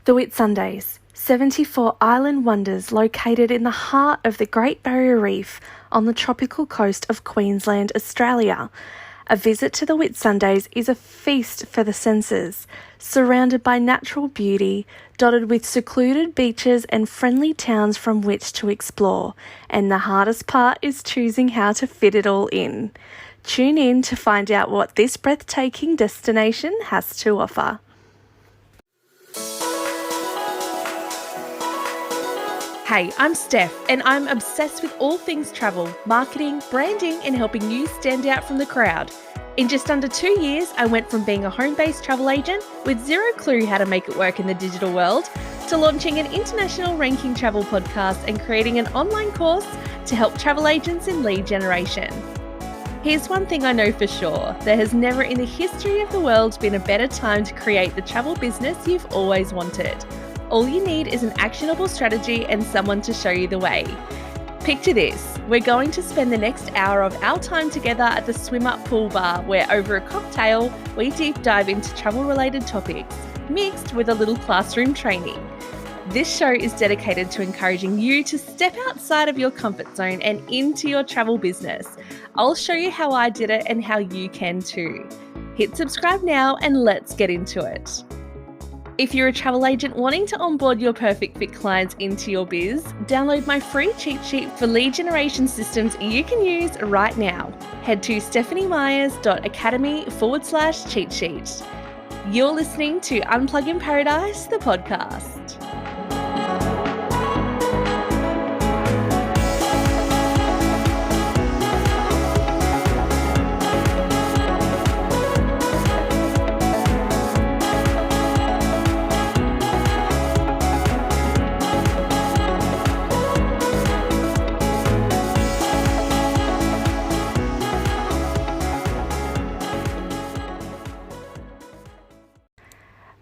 The Whitsundays, 74 island wonders located in the heart of the Great Barrier Reef on the tropical coast of Queensland, Australia. A visit to the Whitsundays is a feast for the senses, surrounded by natural beauty, dotted with secluded beaches and friendly towns from which to explore, and the hardest part is choosing how to fit it all in. Tune in to find out what this breathtaking destination has to offer. Hey, I'm Steph, and I'm obsessed with all things travel, marketing, branding, and helping you stand out from the crowd. In just under 2 years, I went from being a home-based travel agent with zero clue how to make it work in the digital world to launching an international ranking travel podcast and creating an online course to help travel agents in lead generation. Here's one thing I know for sure. There has never in the history of the world been a better time to create the travel business you've always wanted. All you need is an actionable strategy and someone to show you the way. Picture this, we're going to spend the next hour of our time together at the Swim Up Pool Bar, where over a cocktail, we deep dive into travel-related topics, mixed with a little classroom training. This show is dedicated to encouraging you to step outside of your comfort zone and into your travel business. I'll show you how I did it and how you can too. Hit subscribe now and let's get into it. If you're a travel agent wanting to onboard your perfect fit clients into your biz, download my free cheat sheet for lead generation systems you can use right now. Head to stephaniemyers.academy/cheat sheet. You're listening to Unplug in Paradise, the podcast.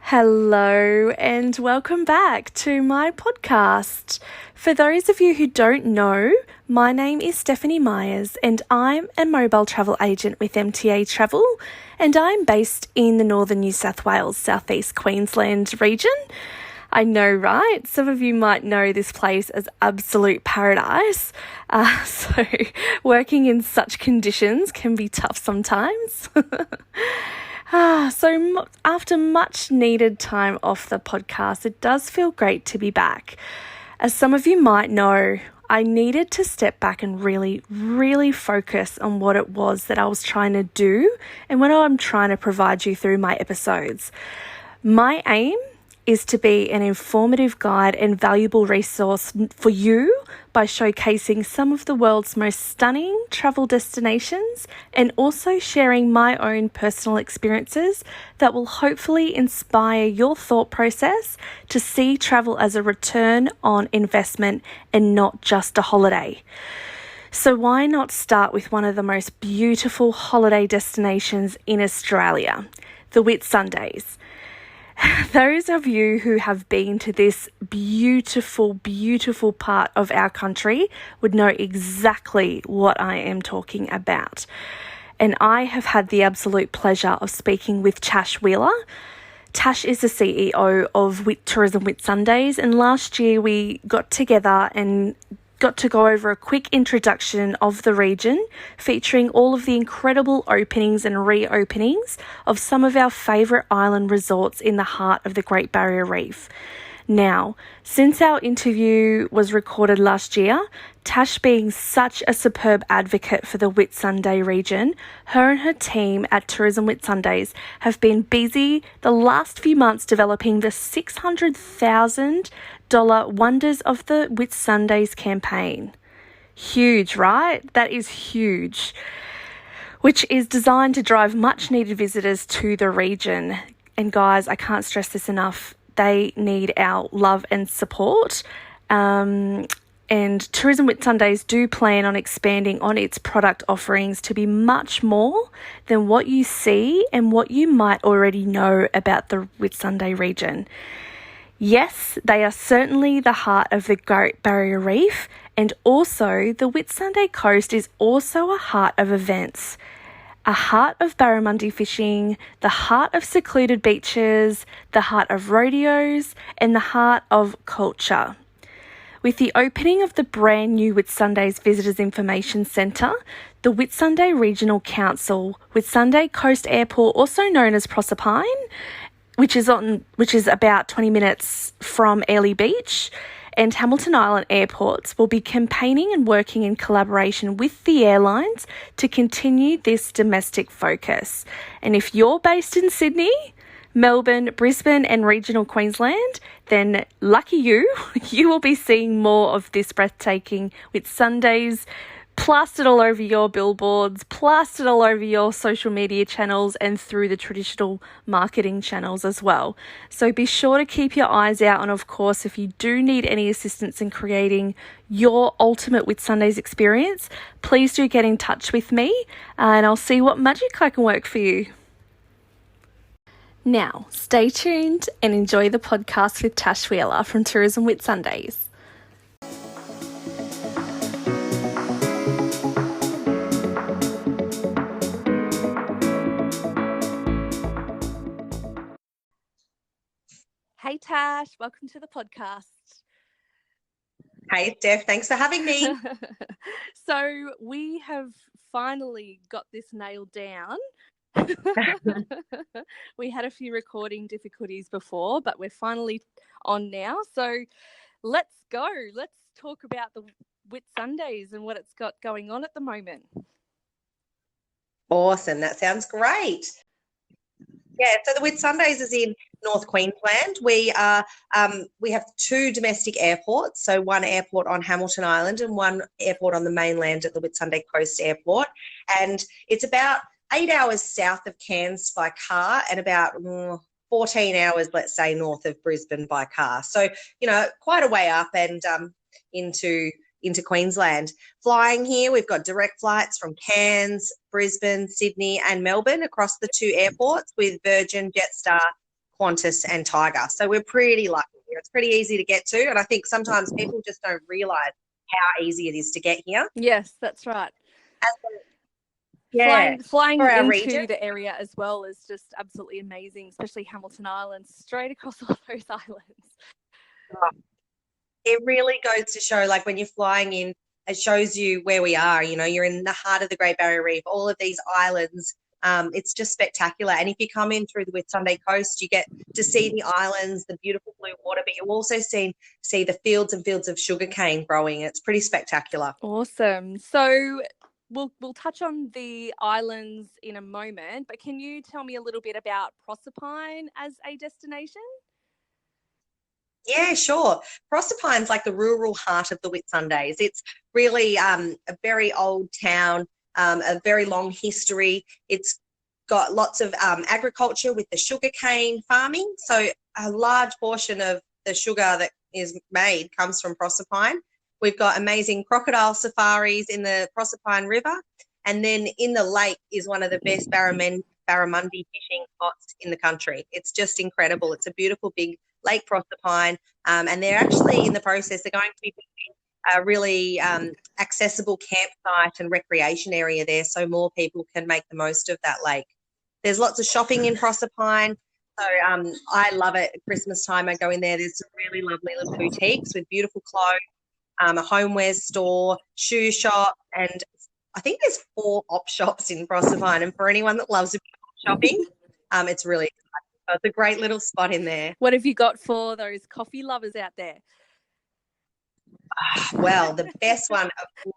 Hello and welcome back to my podcast. For those of you who don't know, my name is Stephanie Myers and I'm a mobile travel agent with MTA Travel, and I'm based in the northern New South Wales, southeast Queensland region. I know, right? Some of you might know this place as absolute paradise. So working in such conditions can be tough sometimes. So after much needed time off the podcast, it does feel great to be back. As some of you might know, I needed to step back and really focus on what it was that I was trying to do and what I'm trying to provide you through my episodes. My aim is to be an informative guide and valuable resource for you by showcasing some of the world's most stunning travel destinations and also sharing my own personal experiences that will hopefully inspire your thought process to see travel as a return on investment and not just a holiday. So why not start with one of the most beautiful holiday destinations in Australia, the Whitsundays. Those of you who have been to this beautiful part of our country would know exactly what I am talking about. And I have had the absolute pleasure of speaking with Tash Wheeler. Tash is the CEO of Tourism Whitsundays, and last year we got together and got to go over a quick introduction of the region, featuring all of the incredible openings and reopenings of some of our favourite island resorts in the heart of the Great Barrier Reef. Now, since our interview was recorded last year, Tash being such a superb advocate for the Whitsunday region, her and her team at Tourism Whitsundays have been busy the last few months developing the $600,000 Wonders of the Whitsundays campaign. Huge, right? That is huge. Which is designed to drive much needed visitors to the region. And guys, I can't stress this enough. They need our love and support. And Tourism Whitsundays do plan on expanding on its product offerings to be much more than what you see and what you might already know about the Whitsunday region. Yes, they are certainly the heart of the Great Barrier Reef, and also the Whitsunday Coast is also a heart of events. a heart of barramundi fishing, the heart of secluded beaches, the heart of rodeos, and the heart of culture. With the opening of the brand new Whitsundays Visitors Information Centre, the Whitsunday Regional Council, Whitsunday Coast Airport, also known as Proserpine, which is about 20 minutes from Airlie Beach, and Hamilton Island airports will be campaigning and working in collaboration with the airlines to continue this domestic focus. And if you're based in Sydney, Melbourne, Brisbane and regional Queensland, then lucky you, you will be seeing more of this breathtaking Whitsundays plastered all over your billboards, plastered all over your social media channels and through the traditional marketing channels as well. So be sure to keep your eyes out, and of course, if you do need any assistance in creating your ultimate Whitsundays experience, please do get in touch with me and I'll see what magic I can work for you. Now, stay tuned and enjoy the podcast with Tash Wheeler from Tourism Whitsundays. Hey Tash, welcome to the podcast. Hey Steph, thanks for having me. So we have finally got this nailed down. We had a few recording difficulties before, but we're finally on now. So let's go. Let's talk about the Whitsundays and what it's got going on at the moment. Awesome, that sounds great. Yeah, so the Whitsundays is in North Queensland. We have two domestic airports, so one airport on Hamilton Island and one airport on the mainland at the Whitsunday Coast Airport. And it's about 8 hours south of Cairns by car and about 14 hours, let's say, north of Brisbane by car. So, quite a way up and into Queensland. Flying here, we've got direct flights from Cairns, Brisbane, Sydney and Melbourne across the two airports with Virgin, Jetstar, Qantas and Tiger. So we're pretty lucky here. It's pretty easy to get to, and I think sometimes people just don't realise how easy it is to get here. Yes, that's right. Flying into region, the area as well is just absolutely amazing, especially Hamilton Island, straight across all those islands. It really goes to show, like when you're flying in, it shows you where we are. You're in the heart of the Great Barrier Reef, all of these islands. It's just spectacular. And if you come in through the Whitsunday Coast, you get to see the islands, the beautiful blue water, but you also see the fields and fields of sugarcane growing. It's pretty spectacular. Awesome. So we'll touch on the islands in a moment, but can you tell me a little bit about Proserpine as a destination? Yeah, sure. Proserpine's like the rural heart of the Whitsundays. It's really a very old town, a very long history. It's got lots of agriculture with the sugarcane farming. So a large portion of the sugar that is made comes from Proserpine. We've got amazing crocodile safaris in the Proserpine River. And then in the lake is one of the best barramundi fishing spots in the country. It's just incredible. It's a beautiful big Lake Proserpine, and they're actually in the process, they're going to be building a really accessible campsite and recreation area there so more people can make the most of that lake. There's lots of shopping in Proserpine, so I love it. At Christmas time, I go in there. There's some really lovely little boutiques with beautiful clothes, a homewares store, shoe shop, and I think there's 4 op shops in Proserpine, and for anyone that loves a bit of shopping, it's really exciting. So it's a great little spot in there. What have you got for those coffee lovers out there? Well, the best one is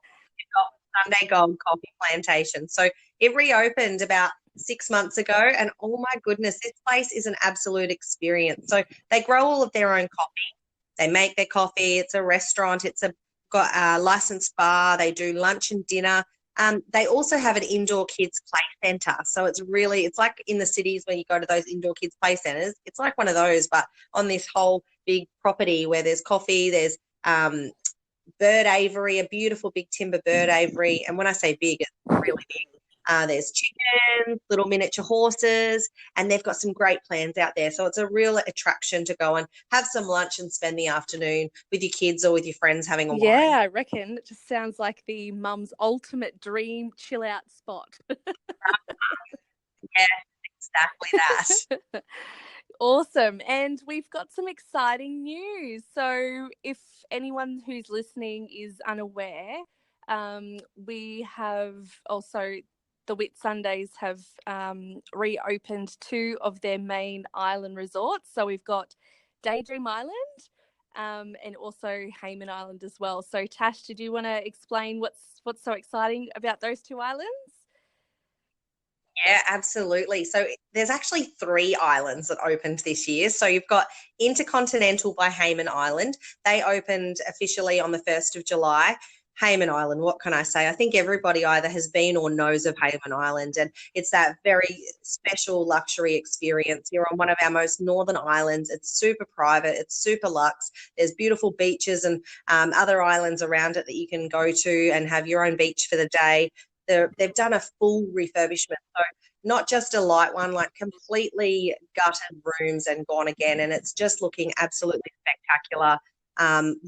Sunday Gold Coffee Plantation. So it reopened about 6 months ago, and oh my goodness, this place is an absolute experience. So they grow all of their own coffee. They make their coffee. It's a restaurant. Got a licensed bar. They do lunch and dinner. They also have an indoor kids play centre. So it's like in the cities when you go to those indoor kids play centres, it's like one of those, but on this whole big property where there's coffee, there's bird aviary, a beautiful big timber bird aviary. And when I say big, it's really big. There's chickens, little miniature horses, and they've got some great plans out there. So it's a real attraction to go and have some lunch and spend the afternoon with your kids or with your friends having a wine. Yeah, I reckon. It just sounds like the mum's ultimate dream chill out spot. Exactly that. Awesome. And we've got some exciting news. So, if anyone who's listening is unaware, we have also the Whitsundays have reopened two of their main island resorts. So, we've got Daydream Island and also Hayman Island as well. So, Tash, did you want to explain what's so exciting about those two islands? Yeah, absolutely. So there's actually three islands that opened this year. So you've got Intercontinental by Hayman Island. They opened officially on the 1st of July. Hayman Island, what can I say? I think everybody either has been or knows of Hayman Island, and it's that very special luxury experience. You're on one of our most northern islands. It's super private, it's super luxe. There's beautiful beaches and other islands around it that you can go to and have your own beach for the day. They've done a full refurbishment. So not just a light one, like completely gutted rooms and gone again. And it's just looking absolutely spectacular.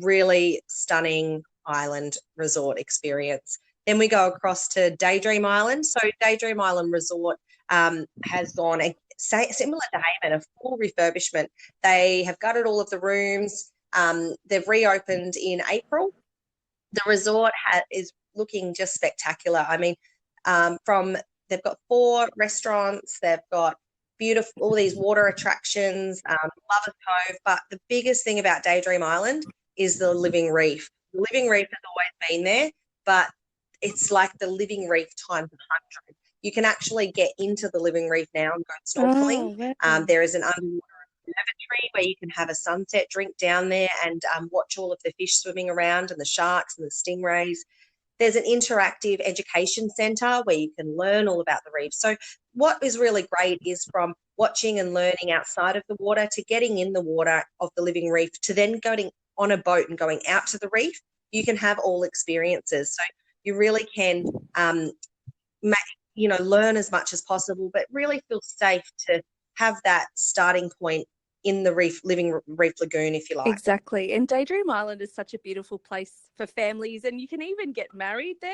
Really stunning island resort experience. Then we go across to Daydream Island. So Daydream Island Resort has gone similar to Hayman, a full refurbishment. They have gutted all of the rooms. They've reopened in April. The resort is looking just spectacular. I mean, they've got 4 restaurants, they've got beautiful all these water attractions, Lovers Cove, but the biggest thing about Daydream Island is the living reef. The living reef has always been there, but it's like the living reef times 100. You can actually get into the living reef now and go snorkeling. Oh, wow. There is an underwater observatory where you can have a sunset drink down there and watch all of the fish swimming around and the sharks and the stingrays. There's an interactive education centre where you can learn all about the reef. So what is really great is from watching and learning outside of the water to getting in the water of the living reef to then going on a boat and going out to the reef. You can have all experiences. So you really can learn as much as possible, but really feel safe to have that starting point in the living reef lagoon, if you like. Exactly. And Daydream Island is such a beautiful place for families, and you can even get married there.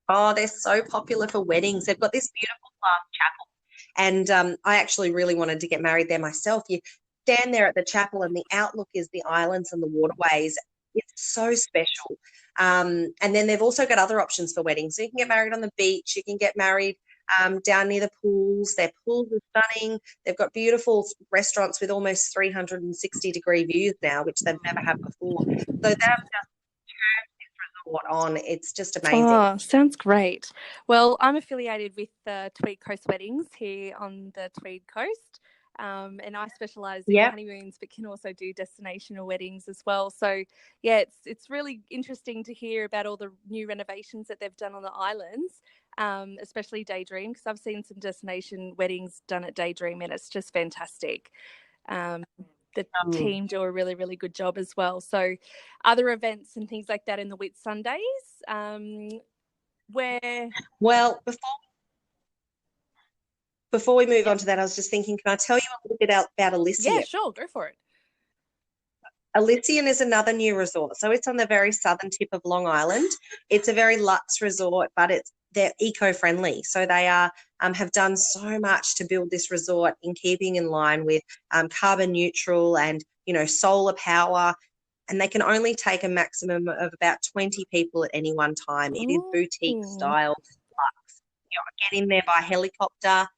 Oh, they're so popular for weddings. They've got this beautiful glass chapel. And I actually really wanted to get married there myself. You stand there at the chapel and the outlook is the islands and the waterways. It's so special. And then they've also got other options for weddings. So you can get married on the beach. You can get married down near the pools. Their pools are stunning. They've got beautiful restaurants with almost 360-degree views now, which they've never had before. So they've just turned this resort on. It's just amazing. Oh, sounds great. Well, I'm affiliated with Tweed Coast Weddings here on the Tweed Coast. And I specialise in honeymoons, but can also do destinational weddings as well. So, yeah, it's really interesting to hear about all the new renovations that they've done on the islands, especially Daydream, because I've seen some destination weddings done at Daydream, and it's just fantastic. The team do a really, really good job as well. So, other events and things like that in the Whitsundays, where... Well, before we move on to that, I was just thinking, can I tell you a little bit about Elysian? Yeah, sure, go for it. Elysian is another new resort. So it's on the very southern tip of Long Island. It's a very luxe resort, but they're eco-friendly. So they have done so much to build this resort in keeping in line with carbon neutral and, solar power. And they can only take a maximum of about 20 people at any one time. It is boutique style luxe. Get in there by helicopter.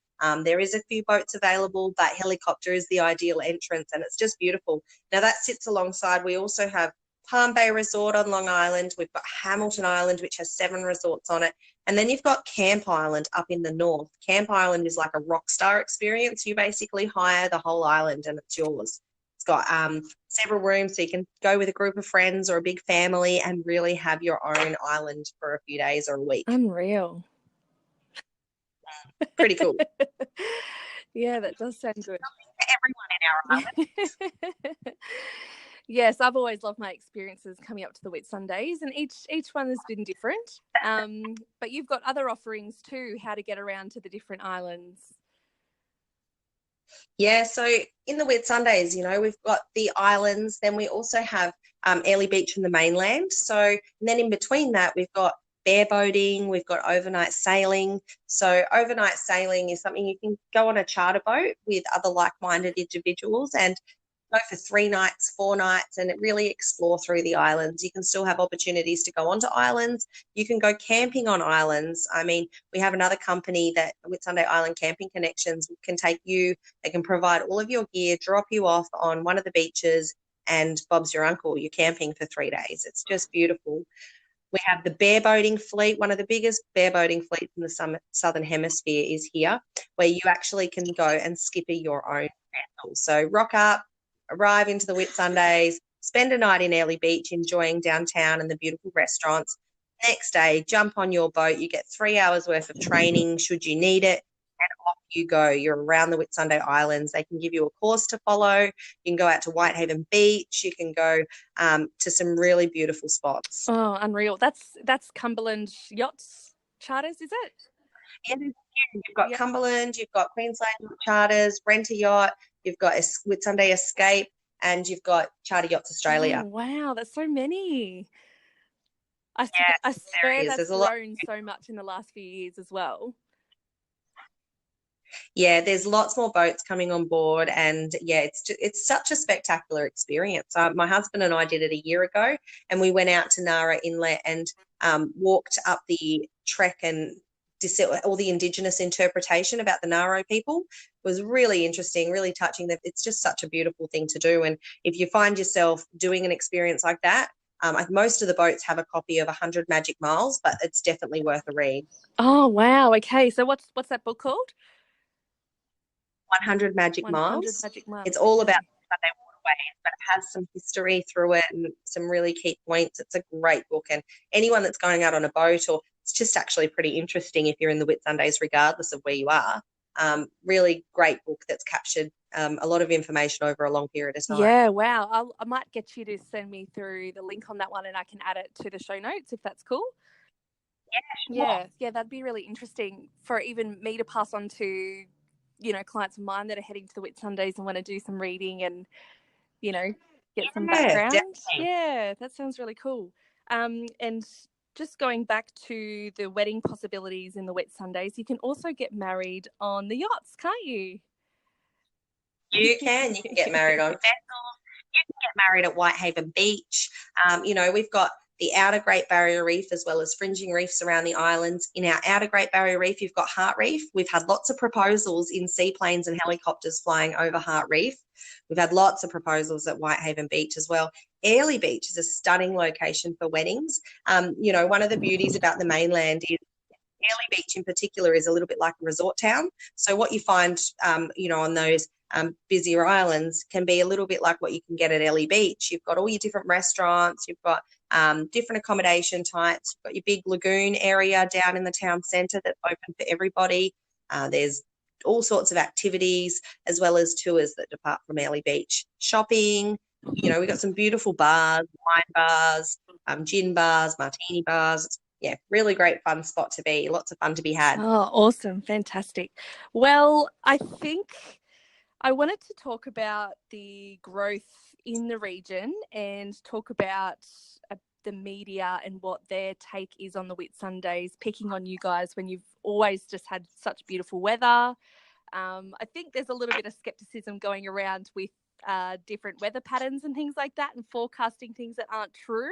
There is a few boats available, but helicopter is the ideal entrance, and it's just beautiful. Now, that sits alongside, we also have Palm Bay Resort on Long Island. We've got Hamilton Island, which has 7 resorts on it. And then you've got Camp Island up in the north. Camp Island is like a rock star experience. You basically hire the whole island and it's yours. It's got several rooms, so you can go with a group of friends or a big family and really have your own island for a few days or a week. Unreal. Pretty cool. Yeah, that does sound good. Everyone in our island. Yes, I've always loved my experiences coming up to the Whitsundays, and each one has been different. But you've got other offerings too, how to get around to the different islands. Yeah, so in the Whitsundays, we've got the islands, then we also have Airlie Beach and the mainland. So, and then in between that, we've got bear boating, we've got overnight sailing. So overnight sailing is something you can go on a charter boat with other like-minded individuals and go for 3 nights, 4 nights, and really explore through the islands. You can still have opportunities to go onto islands. You can go camping on islands. I mean, we have another company that Whitsunday Island Camping Connections can take you. They can provide all of your gear, drop you off on one of the beaches, and Bob's your uncle. You're camping for 3 days. It's just beautiful. We have the bear boating fleet. One of the biggest bear boating fleets in the southern hemisphere is here, where you actually can go and skipper your own vessel. So rock up, arrive into the Whitsundays, spend a night in Airlie Beach enjoying downtown and the beautiful restaurants. Next day, jump on your boat. You get 3 hours worth of training should you need it, and off you go. You're around the Whitsunday Islands. They can give you a course to follow. You can go out to Whitehaven Beach. You can go to some really beautiful spots. Oh, unreal. That's Cumberland Yachts Charters, is it? Yeah, you've got Cumberland, you've got Queensland Charters, Rent a Yacht, you've got Whitsunday Escape, and you've got Charter Yachts Australia. Oh, wow, that's so many. I Yes, swear that's grown so much in the last few years as well. Yeah, there's lots more boats coming on board, and yeah, it's such a spectacular experience. My husband and I did it a year ago, and we went out to Nara Inlet and walked up the trek and all the Indigenous interpretation about the Naro people. It was really interesting, really touching. It's just such a beautiful thing to do, and if you find yourself doing an experience like that, most of the boats have a copy of 100 Magic Miles, but it's definitely worth a read. Oh, wow. Okay, so what's that book called? 100 Magic 100 Miles. Magic Miles. It's all about Sunday waterways, but it has some history through it and some really key points. It's a great book, and anyone that's going out on a boat, or it's just actually pretty interesting if you're in the Whitsundays, regardless of where you are. Really great book that's captured a lot of information over a long period of time. Yeah, wow. I might get you to send me through the link on that one, and I can add it to the show notes if that's cool. Yeah, sure. Yeah, that'd be really interesting for even me to pass on to, clients of mine that are heading to the Whitsundays and want to do some reading and, get some background. Definitely. Yeah, that sounds really cool. And just going back to the wedding possibilities in the Whitsundays, you can also get married on the yachts, can't you? You can get married on vessels. You can get married at Whitehaven Beach. We've got the outer Great Barrier Reef as well as fringing reefs around the islands. In our outer Great Barrier Reef, you've got Heart Reef. We've had lots of proposals in seaplanes and helicopters flying over Heart Reef. We've had lots of proposals at Whitehaven Beach as well. Airlie Beach is a stunning location for weddings. One of the beauties about the mainland is Airlie Beach in particular is a little bit like a resort town. So what you find, on those busier islands can be a little bit like what you can get at Airlie Beach. You've got all your different restaurants, you've got different accommodation types, you've got your big lagoon area down in the town centre that's open for everybody. There's all sorts of activities as well as tours that depart from Airlie Beach. Shopping, we've got some beautiful bars, wine bars, gin bars, martini bars. Yeah, really great fun spot to be. Lots of fun to be had. Oh, awesome. Fantastic. Well, I think I wanted to talk about the growth in the region and talk about the media and what their take is on the Whitsundays, picking on you guys when you've always just had such beautiful weather. I think there's a little bit of skepticism going around with different weather patterns and things like that and forecasting things that aren't true.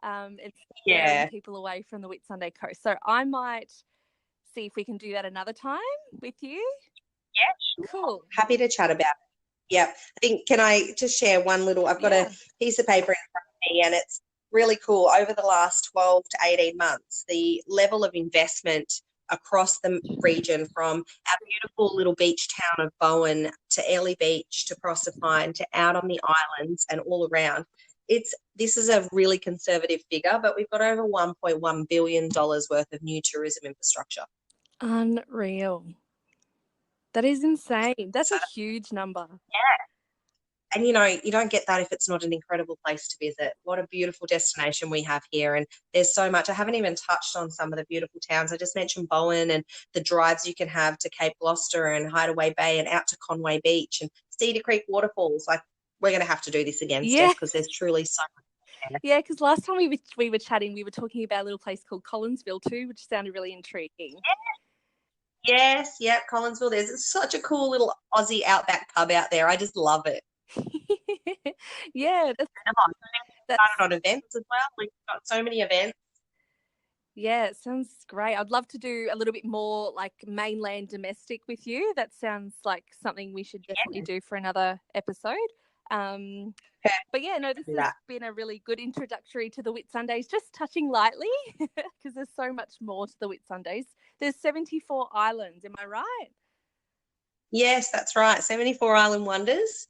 It's scaring people away from the Whitsunday Coast. So I might see if we can do that another time with you. Yeah, sure. Cool. Happy to chat about it. Yeah. Can I just share one little, I've got a piece of paper in front of me, and it's really cool. Over the last 12 to 18 months, the level of investment across the region, from our beautiful little beach town of Bowen to Airlie Beach to Proserpine to out on the islands and all around, this is a really conservative figure, but we've got over $1.1 billion worth of new tourism infrastructure. Unreal. That is insane. That's a huge number. Yeah. And, you don't get that if it's not an incredible place to visit. What a beautiful destination we have here. And there's so much. I haven't even touched on some of the beautiful towns. I just mentioned Bowen and the drives you can have to Cape Gloucester and Hideaway Bay and out to Conway Beach and Cedar Creek waterfalls. Like, we're going to have to do this again, Steph, because there's truly so much Yeah, because last time we were chatting, we were talking about a little place called Collinsville too, which sounded really intriguing. Yes, yep, Collinsville. There's such a cool little Aussie outback pub out there. I just love it. Yeah, that's Started on events as well. We've got so many events. yeah, it sounds great. I'd love to do a little bit more like mainland domestic with you. That sounds like something we should definitely do for another episode. Um, but yeah, no, this has been a really good introductory to the Whitsundays, just touching lightly because there's so much more to the Whitsundays. There's 74 islands, am I right? Yes, that's right. 74 Island Wonders.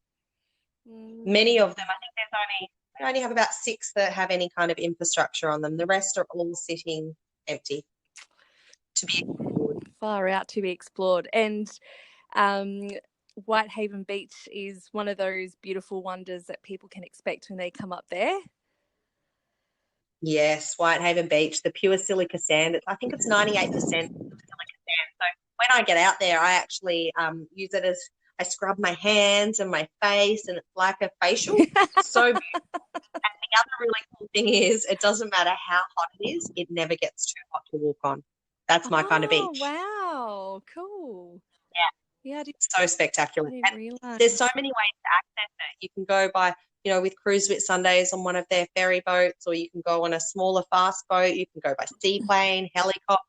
Many of them, I think we only have about 6 that have any kind of infrastructure on them. The rest are all sitting empty to be explored. Far out to be explored. And Whitehaven Beach is one of those beautiful wonders that people can expect when they come up there. Yes, Whitehaven Beach, the pure silica sand. I think it's 98% silica sand. So when I get out there, I actually use it as I scrub my hands and my face, and it's like a facial. So beautiful. And the other really cool thing is it doesn't matter how hot it is, it never gets too hot to walk on. That's my kind of beach. Wow, cool. Yeah, so spectacular. I didn't realize. There's so many ways to access it. You can go by, with Cruise Whitsundays on one of their ferry boats, or you can go on a smaller fast boat. You can go by seaplane, helicopter.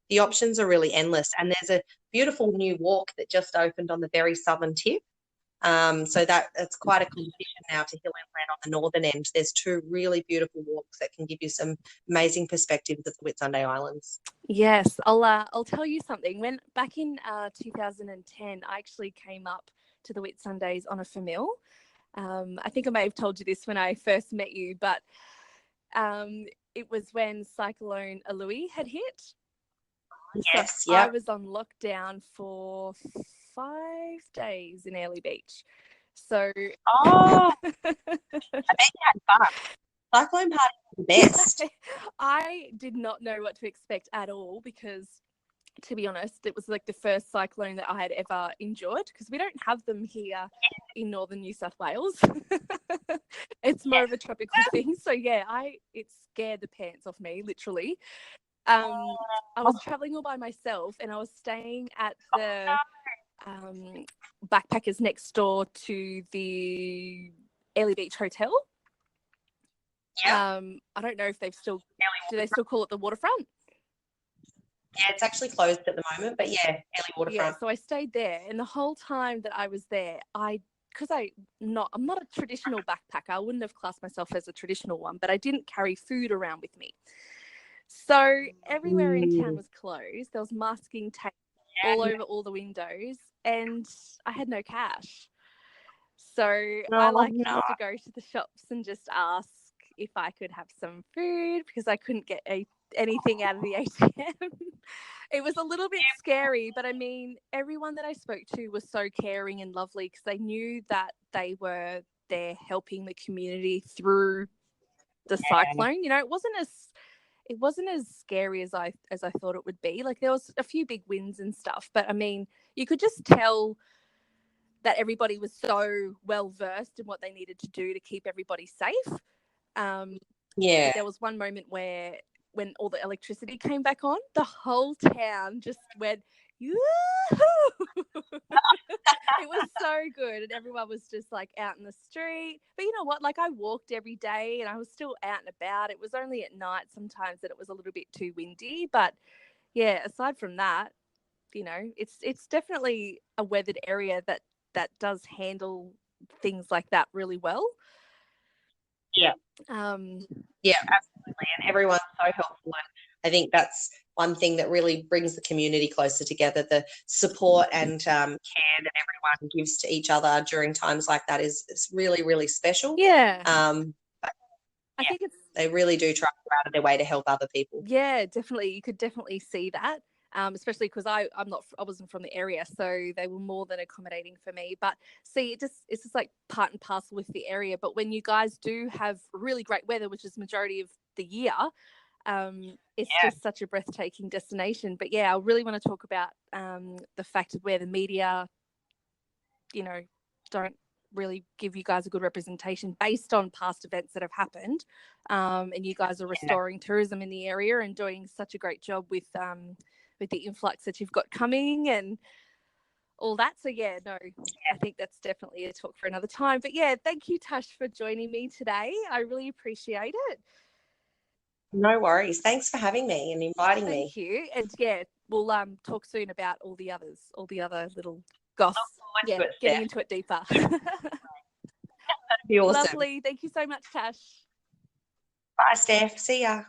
The options are really endless. And there's a beautiful new walk that just opened on the very southern tip. So it's quite a competition now to hill inland on the northern end. There's 2 really beautiful walks that can give you some amazing perspectives of the Whitsunday Islands. Yes, I'll tell you something. When back in 2010, I actually came up to the Whitsundays on a famil. I think I may have told you this when I first met you, but it was when Cyclone Alui had hit. Yes, so I was on lockdown for 5 days in Airlie Beach. So I bet you had fun. Cyclone party is the best. I did not know what to expect at all because, to be honest, it was like the first cyclone that I had ever enjoyed because we don't have them here in northern New South Wales. It's more of a tropical thing. So yeah, it scared the pants off me, literally. I was traveling all by myself and I was staying at the backpackers next door to the Airlie Beach Hotel. Yeah. I don't know if do they still call it the waterfront? Yeah, it's actually closed at the moment, but yeah, Airlie Waterfront. Yeah, so I stayed there, and the whole time that I was there, I'm not a traditional backpacker. I wouldn't have classed myself as a traditional one, but I didn't carry food around with me. So everywhere in town was closed. There was masking tape all over all the windows, and I had no cash. So I used to go to the shops and just ask if I could have some food because I couldn't get anything out of the ATM. It was a little bit scary, but I mean, everyone that I spoke to was so caring and lovely because they knew that they were there helping the community through the cyclone. It wasn't as scary as I thought it would be. Like there was a few big winds and stuff, but I mean, you could just tell that everybody was so well versed in what they needed to do to keep everybody safe. There was one moment where when all the electricity came back on, the whole town just went, yoo-hoo! It was so good, and everyone was just like out in the street. But you know what? Like I walked every day, and I was still out and about. It was only at night sometimes that it was a little bit too windy, but yeah. Aside from that, it's definitely a weathered area that does handle things like that really well. Yeah. Yeah, absolutely. And everyone's so helpful. And I think that's one thing that really brings the community closer together. The support and care that everyone gives to each other during times like that is really, really special. Yeah. I think they really do try to go out of their way to help other people. Yeah, definitely. You could definitely see that. Especially because I wasn't from the area, so they were more than accommodating for me. But see, it's just like part and parcel with the area. But when you guys do have really great weather, which is the majority of the year, it's just such a breathtaking destination. But yeah, I really want to talk about the fact of where the media, don't really give you guys a good representation based on past events that have happened. And you guys are restoring tourism in the area and doing such a great job with the influx that you've got coming and all that. So I think that's definitely a talk for another time. But thank you, Tash, for joining me today. I really appreciate it. No worries. Thanks for having me and inviting me. Thank you. And we'll talk other little goss. Getting into it deeper. That'd be awesome. Lovely. Thank you so much, Tash. Bye, Steph. See ya.